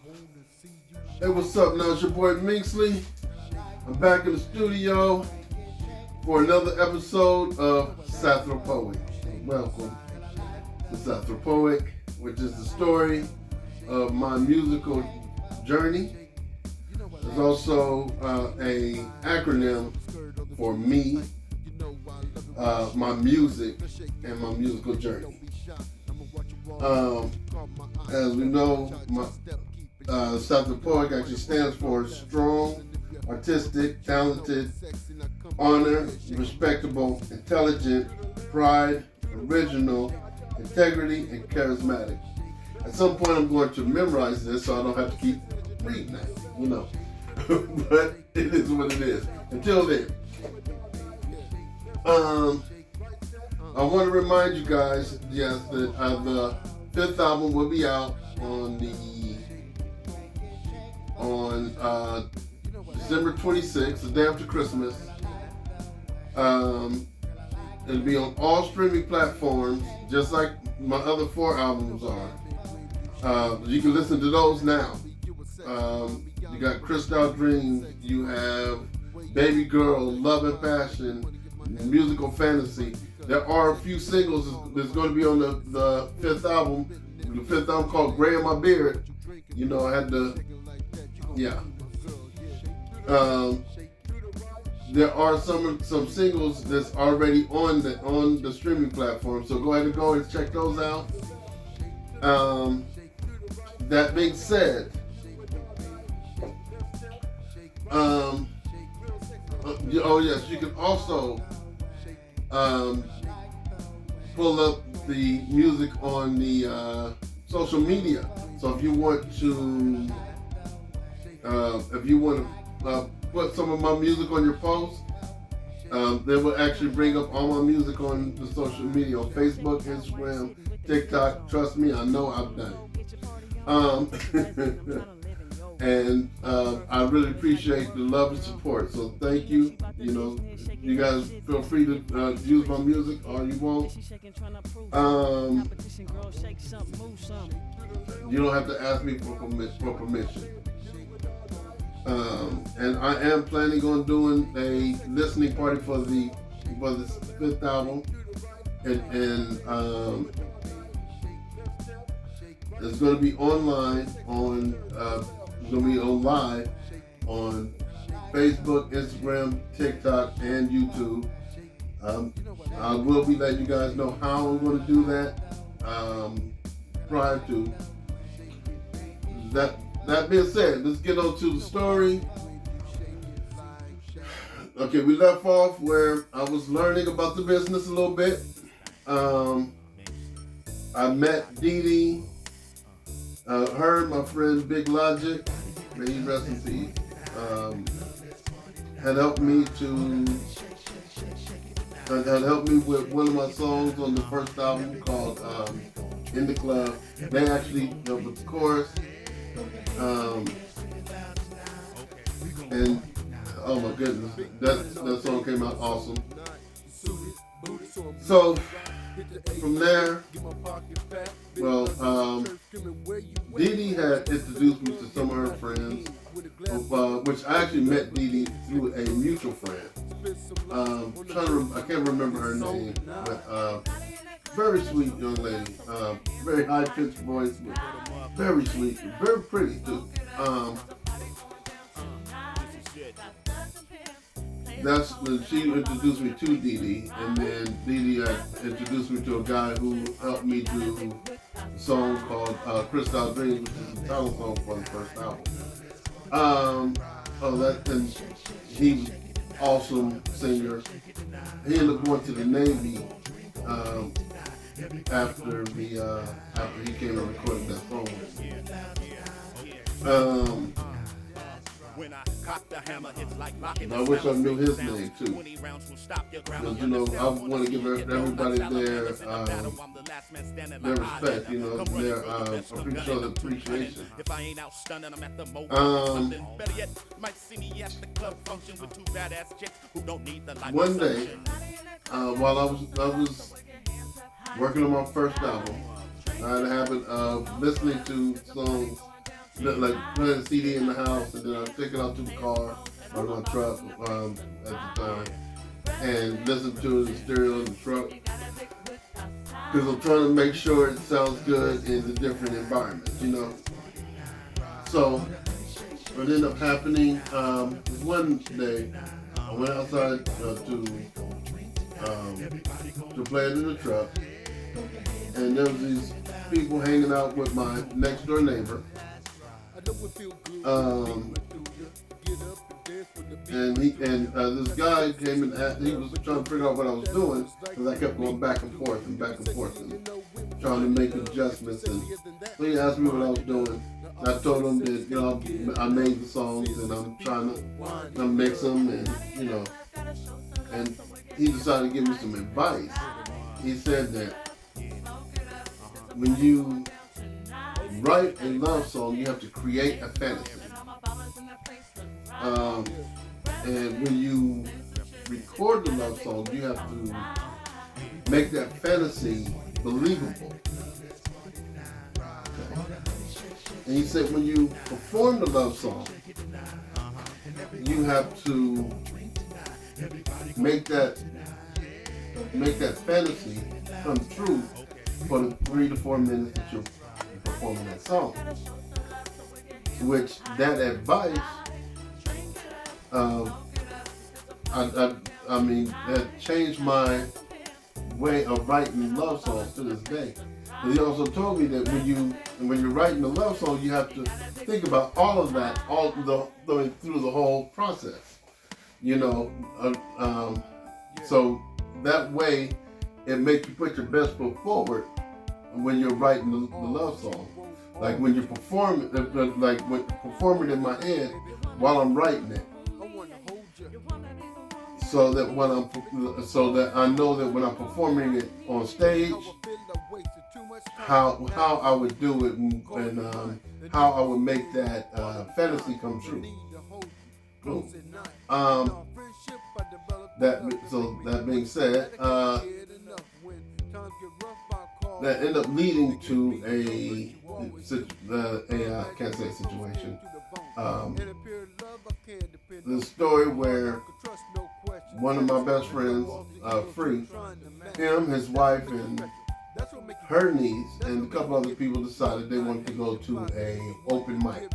Hey, what's up now? It's your boy Minksley. I'm back in the studio for another episode of Sathripoic. Welcome to Sathripoic, which is the story of my musical journey. There's also a acronym for me, my music, and my musical journey. As we know, Sathripoic actually stands for strong, artistic, talented, honor, respectable, intelligent, pride, original, integrity, and charismatic. At some point, I'm going to memorize this so I don't have to keep reading that, but it is what it is. Until then, I want to remind you guys, yes, that the fifth album will be out on December 26th, the day after Christmas. It'll be on all streaming platforms, just like my other 4 albums are. You can listen to those now. You got Crystal Dreams, you have Baby Girl, Love and Passion, Musical Fantasy. There are a few singles that's going to be on the fifth album. The fifth album called Gray in My Beard. I had to, there are some singles that's already on the streaming platform. So go ahead and go and check those out. That being said, yes, you can also pull up the music on the social media. So if you want to put some of my music on your post, they will actually bring up all my music on the social media, on Facebook, Instagram, TikTok. Trust me, I know I've done it. And I really appreciate the love and support. So thank you. You guys feel free to use my music or you won't. You don't have to ask me for permission. And I am planning on doing a listening party for this fifth album, and it's going to be online it's going to be on live on Facebook, Instagram, TikTok, and YouTube. I will be letting you guys know how I'm going to do that prior to that. That being said, let's get on to the story. Okay, we left off where I was learning about the business a little bit. I met Dee Dee, her, my friend Big Logic, may he rest in peace, had helped me with one of my songs on the first album called In the Club. They actually helped with the chorus. And oh my goodness, that song came out awesome. So from there, Dee Dee had introduced me to some of her friends, which I actually met Dee Dee through a mutual friend. I can't remember her name, but very sweet young lady, very high pitched voice, but very sweet, very pretty too. That's when she introduced me to Dee Dee, and then Dee Dee introduced me to a guy who helped me do a song called Crystal Dreams, which is the title song for the first album. And he was an awesome singer. He ended up going to the Navy after he came and recorded that song. I wish I knew his name too, because I want to give everybody their respect, their appreciation. One day, while I was working on my first album, I had a habit of listening to songs like playing a CD in the house, and then I take it out to the car or my truck at the time, and listen to it in the stereo in the truck, because I'm trying to make sure it sounds good in the different environments, you know. So what ended up happening one day, I went outside to play it in the truck, and there was these people hanging out with my next door neighbor. And this guy came and he was trying to figure out what I was doing, because I kept going back and forth and trying to make adjustments. And so he asked me what I was doing. And I told him that I made the songs and I'm trying to mix them, and and he decided to give me some advice. He said that when you write a love song, you have to create a fantasy. And when you record the love song, you have to make that fantasy believable. Okay. And he said when you perform the love song, you have to make that fantasy come true for the 3 to 4 minutes that you're performing that song. Which that advice, that changed my way of writing love songs to this day. But he also told me that when you're writing a love song, you have to think about all of that, through the whole process. So that way it makes you put your best foot forward when you're writing the love song. Like when you're performing, performing in my head while I'm writing it. So that I know that when I'm performing it on stage, how I would do it, and how I would make that fantasy come true. Cool. That being said, that ended up leading to I can't say situation. The story where one of my best friends, him, his wife, and her niece, and a couple other people decided they wanted to go to a open mic.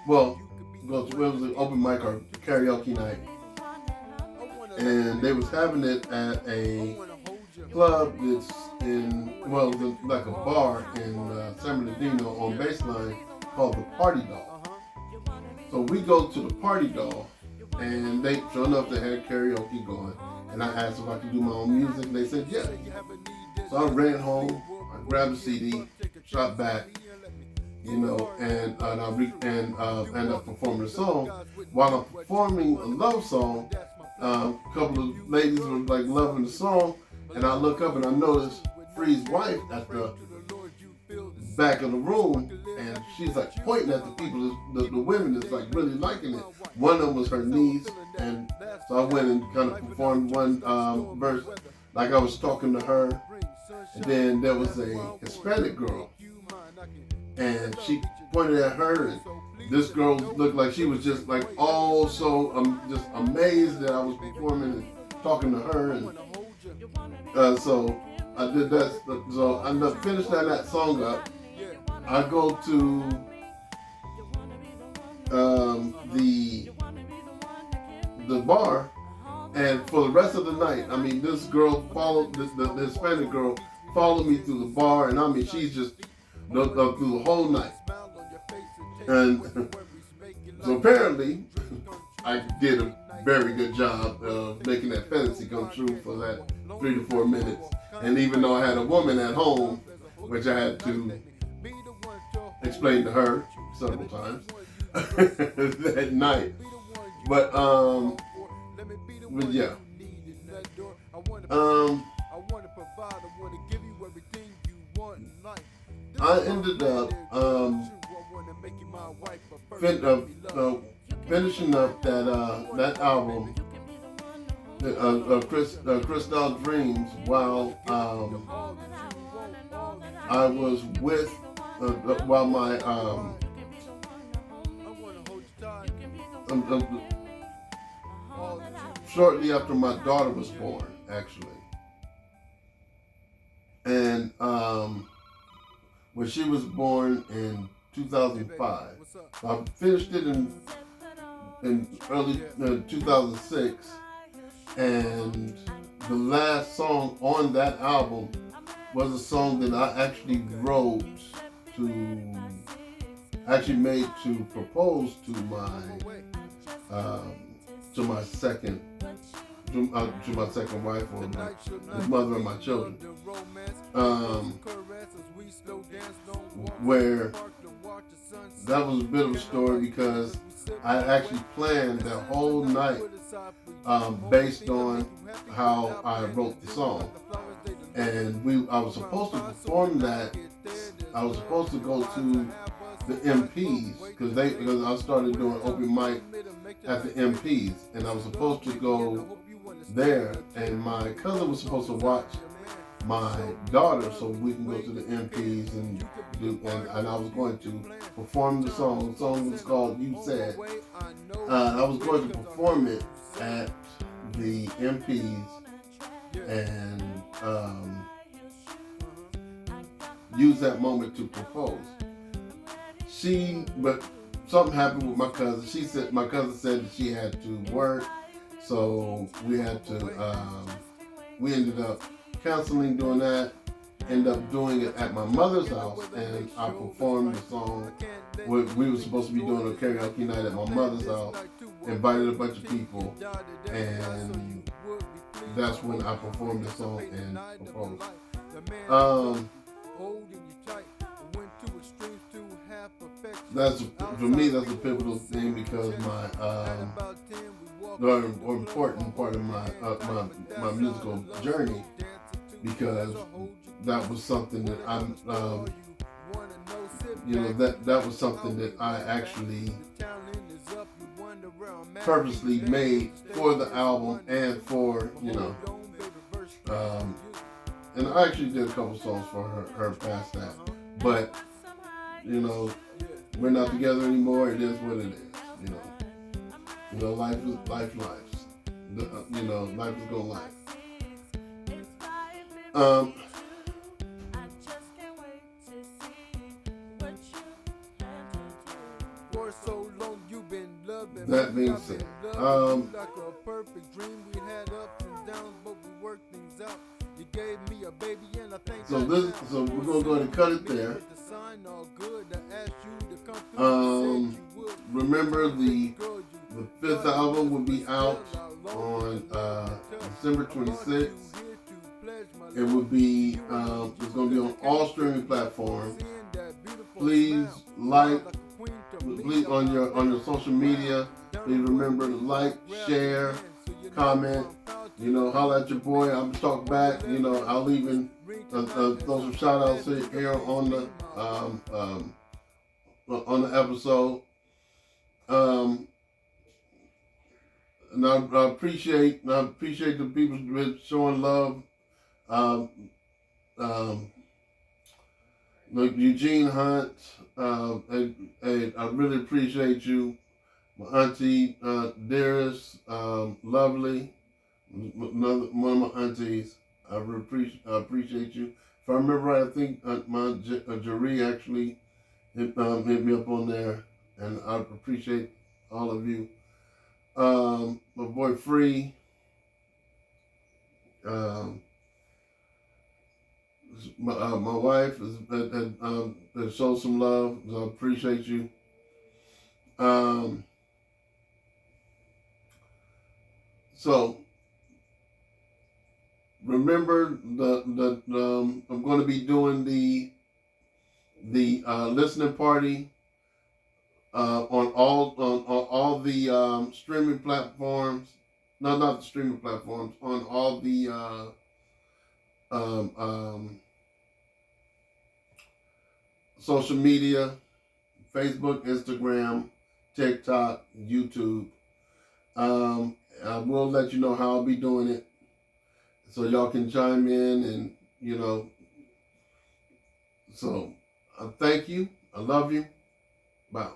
Well, it was an open mic or karaoke night, and they was having it at a club that's like a bar in San Bernardino on Baseline called the Party Doll. So we go to the Party Doll, and sure enough, they had karaoke going. And I asked if I could do my own music, and they said yes. So I ran home, I grabbed a CD, shot back, and end up performing a song. While I'm performing a love song, a couple of ladies were like loving the song, and I look up and I notice Free's wife at the back of the room, and she's like pointing at the people, the women that's like really liking it. One of them was her niece, and so I went and kind of performed one verse, like I was talking to her. And then there was a Hispanic girl, and she pointed at her, and this girl looked like she was just like just amazed that I was performing and talking to her, and so I did that. So I finished that song up. I go to the bar, and for the rest of the night, this girl followed the Hispanic girl followed me through the bar, and she's just through the whole night. And so apparently, I did a very good job of making that fantasy come true for that 3 to 4 minutes. And even though I had a woman at home, which I had to explain to her several times that night, but yeah. I ended up finishing up that album, Crystal Dreams, while I was with while my shortly after my daughter was born, actually. And when she was born in 2005, I finished it in early 2006, and the last song on that album was a song that I actually wrote made to propose to my second wife, or the mother of my children. Where that was a bit of a story, because I actually planned that whole night based on how I wrote the song. And I was supposed to perform that. I was supposed to go to the MPs, because I started doing open mic at the MPs, and I was supposed to go there, and my cousin was supposed to watch my daughter so we can go to the MPs and I was going to perform the song. The song was called "You Said." I was going to perform it at the MPs and use that moment to propose. But something happened with my cousin. My cousin said that she had to work, so we ended up canceling doing that. Ended up doing it at my mother's house, and I performed the song. We were supposed to be doing a karaoke night at my mother's house. Invited a bunch of people, and that's when I performed the song and proposed. For me, that's a pivotal thing, because or important part of my musical journey, because that was something that that was something that I actually purposely made for the album and for and I actually did a couple songs for her past that, but we're not together anymore. It is what it is. Life is life. Life is going life. That being said, so we're gonna go ahead and cut it there. Remember, the fifth album will be out on December 26th. It will be it's going to be on all streaming platforms. Please on your social media. Please remember to like, share, comment. Holla at your boy. I'm talk back. I'll even throw some shout outs here on the episode. And I appreciate the people showing love. Like Eugene Hunt, I really appreciate you. My auntie, dearest, lovely, one of my aunties. I appreciate you. If I remember right, I think my Jeree actually hit me up on there, and I appreciate all of you. My boy Free, my wife has showed some love, so I appreciate you. So remember I'm going to be doing the listening party on all the streaming platforms. No, not the streaming platforms. On all the social media, Facebook, Instagram, TikTok, YouTube. I will let you know how I'll be doing it, so y'all can chime in and So, thank you. I love you. Bye.